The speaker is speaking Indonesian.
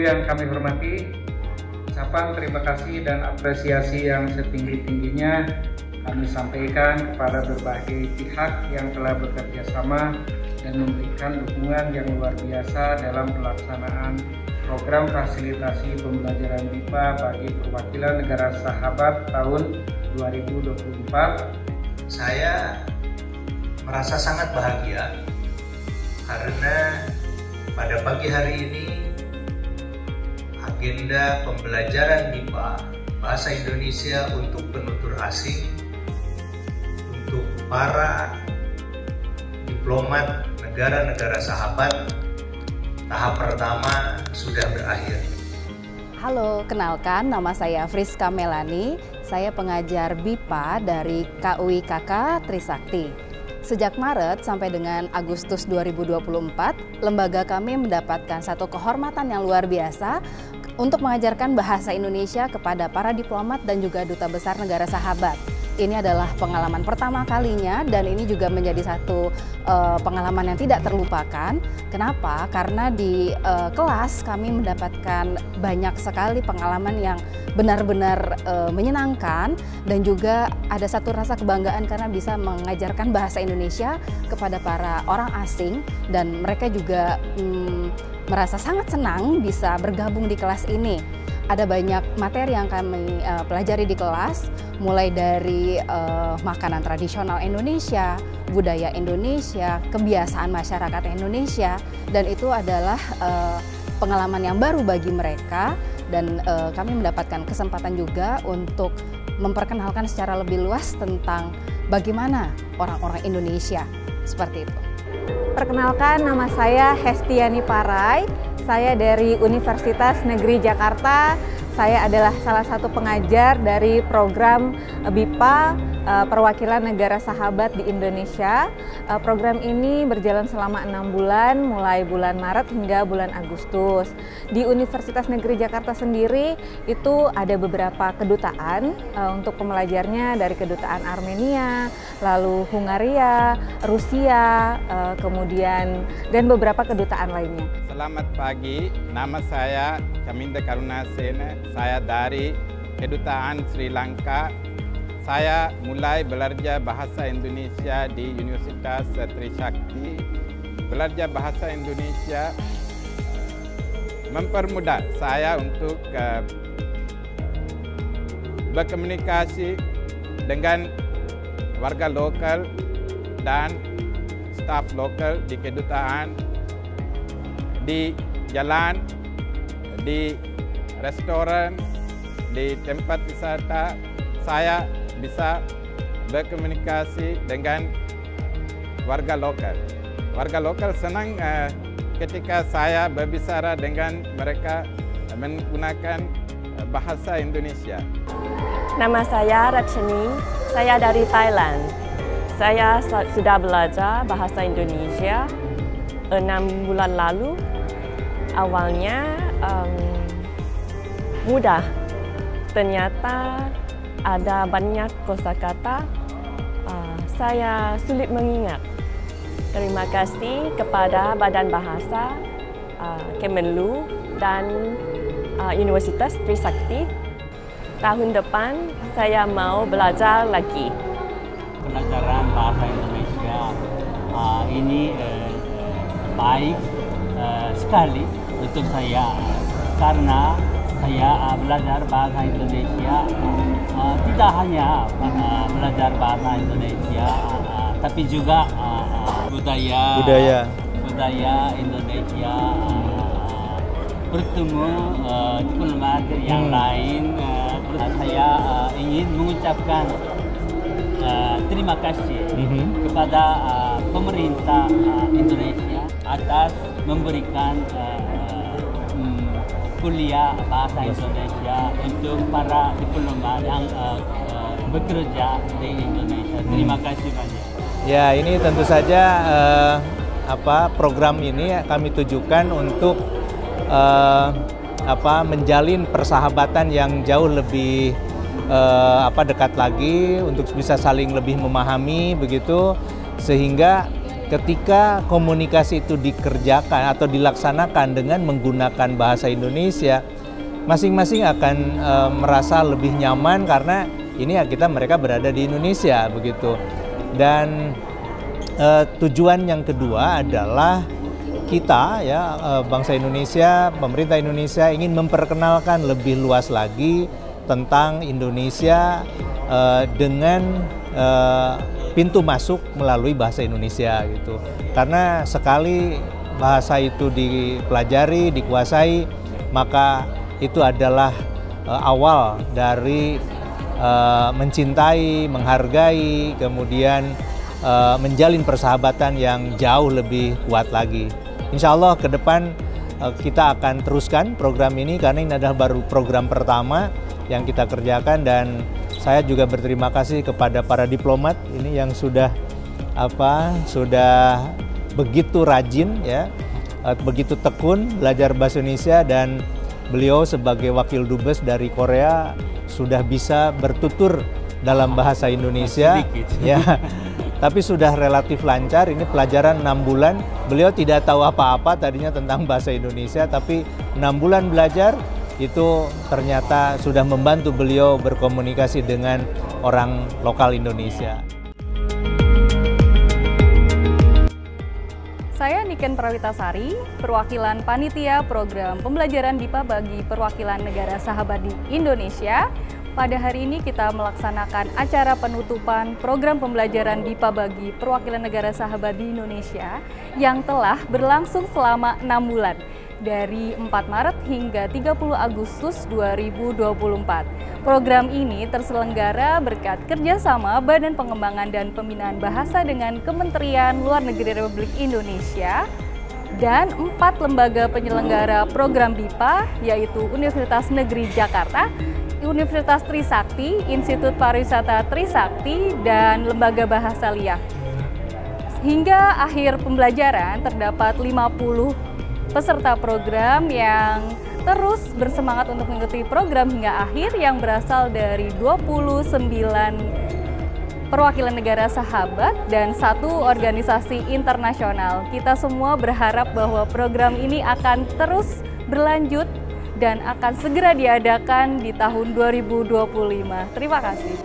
yang kami hormati, ucapan terima kasih dan apresiasi yang setinggi-tingginya kami sampaikan kepada berbagai pihak yang telah bekerja sama dan memberikan dukungan yang luar biasa dalam pelaksanaan program fasilitasi pembelajaran BIPA bagi perwakilan negara sahabat tahun 2024. Saya merasa sangat bahagia karena pada pagi hari ini agenda pembelajaran BIPA Bahasa Indonesia untuk penutur asing untuk para diplomat negara-negara sahabat tahap pertama sudah berakhir. Halo, kenalkan nama saya Friska Melani. Saya pengajar BIPA dari KUIKK Trisakti. Sejak Maret sampai dengan Agustus 2024, lembaga kami mendapatkan satu kehormatan yang luar biasa untuk mengajarkan bahasa Indonesia kepada para diplomat dan juga duta besar negara sahabat. Ini adalah pengalaman pertama kalinya dan ini juga menjadi satu pengalaman yang tidak terlupakan. Kenapa? Karena di kelas kami mendapatkan banyak sekali pengalaman yang benar-benar menyenangkan dan juga ada satu rasa kebanggaan karena bisa mengajarkan bahasa Indonesia kepada para orang asing dan mereka juga merasa sangat senang bisa bergabung di kelas ini. Ada banyak materi yang kami pelajari di kelas, mulai dari makanan tradisional Indonesia, budaya Indonesia, kebiasaan masyarakat Indonesia, dan itu adalah pengalaman yang baru bagi mereka dan kami mendapatkan kesempatan juga untuk memperkenalkan secara lebih luas tentang bagaimana orang-orang Indonesia, seperti itu. Perkenalkan, nama saya Hestiani Parai. Saya dari Universitas Negeri Jakarta. Saya adalah salah satu pengajar dari program BIPA Perwakilan Negara Sahabat di Indonesia. Program ini berjalan selama 6 bulan, mulai bulan Maret hingga bulan Agustus. Di Universitas Negeri Jakarta sendiri itu ada beberapa kedutaan untuk pembelajarnya, dari kedutaan Armenia, lalu Hungaria, Rusia, kemudian dan beberapa kedutaan lainnya. Selamat pagi, nama saya Caminda Karunasena, saya dari Kedutaan Sri Lanka. Saya mulai belajar bahasa Indonesia di Universitas Trisakti. Belajar bahasa Indonesia mempermudah saya untuk berkomunikasi dengan warga lokal dan staf lokal di kedutaan, di jalan, di restoran, di tempat wisata. Saya bisa berkomunikasi dengan warga lokal. Warga lokal senang ketika saya berbicara dengan mereka menggunakan bahasa Indonesia. Nama saya Ratchani, saya dari Thailand. Saya sudah belajar bahasa Indonesia 6 bulan lalu. Awalnya mudah, ternyata ada banyak kosakata saya sulit mengingat. Terima kasih kepada Badan Bahasa Kemenlu dan Universitas Trisakti. Tahun depan saya mau belajar lagi. Pelajaran bahasa Indonesia ini baik sekali untuk saya karena saya belajar bahasa Indonesia tidak hanya belajar bahasa Indonesia tapi juga budaya Indonesia, bertemu diplomat yang lain. Saya ingin mengucapkan terima kasih kepada pemerintah Indonesia atas memberikan kuliah bahasa Indonesia untuk para diplomat yang bekerja di Indonesia. Terima kasih banyak. Ya, ini tentu saja program ini kami tujukan untuk menjalin persahabatan yang jauh lebih dekat lagi, untuk bisa saling lebih memahami begitu, sehingga ketika komunikasi itu dikerjakan atau dilaksanakan dengan menggunakan bahasa Indonesia, masing-masing akan merasa lebih nyaman karena ini mereka berada di Indonesia begitu. Dan tujuan yang kedua adalah kita bangsa Indonesia, pemerintah Indonesia ingin memperkenalkan lebih luas lagi tentang Indonesia dengan pintu masuk melalui bahasa Indonesia gitu. Karena sekali bahasa itu dipelajari, dikuasai, maka itu adalah awal dari mencintai, menghargai, kemudian menjalin persahabatan yang jauh lebih kuat lagi. Insya Allah ke depan kita akan teruskan program ini karena ini adalah baru program pertama yang kita kerjakan, dan saya juga berterima kasih kepada para diplomat ini yang sudah begitu rajin begitu tekun belajar bahasa Indonesia, dan beliau sebagai wakil dubes dari Korea sudah bisa bertutur dalam bahasa Indonesia. Tapi sudah relatif lancar. Ini pelajaran 6 bulan. Beliau tidak tahu apa-apa tadinya tentang bahasa Indonesia, tapi 6 bulan belajar itu ternyata sudah membantu beliau berkomunikasi dengan orang lokal Indonesia. Saya Niken Prawitasari, perwakilan panitia program pembelajaran BIPA bagi perwakilan negara sahabat di Indonesia. Pada hari ini kita melaksanakan acara penutupan program pembelajaran BIPA bagi perwakilan negara sahabat di Indonesia yang telah berlangsung selama 6 bulan dari 4 Maret hingga 30 Agustus 2024. Program ini terselenggara berkat kerjasama Badan Pengembangan dan Pembinaan Bahasa dengan Kementerian Luar Negeri Republik Indonesia dan 4 lembaga penyelenggara program BIPA, yaitu Universitas Negeri Jakarta, Universitas Trisakti, Institut Pariwisata Trisakti, dan Lembaga Bahasa Liah. Hingga akhir pembelajaran terdapat 50 peserta program yang terus bersemangat untuk mengikuti program hingga akhir yang berasal dari 29 perwakilan negara sahabat dan 1 organisasi internasional. Kita semua berharap bahwa program ini akan terus berlanjut dan akan segera diadakan di tahun 2025. Terima kasih.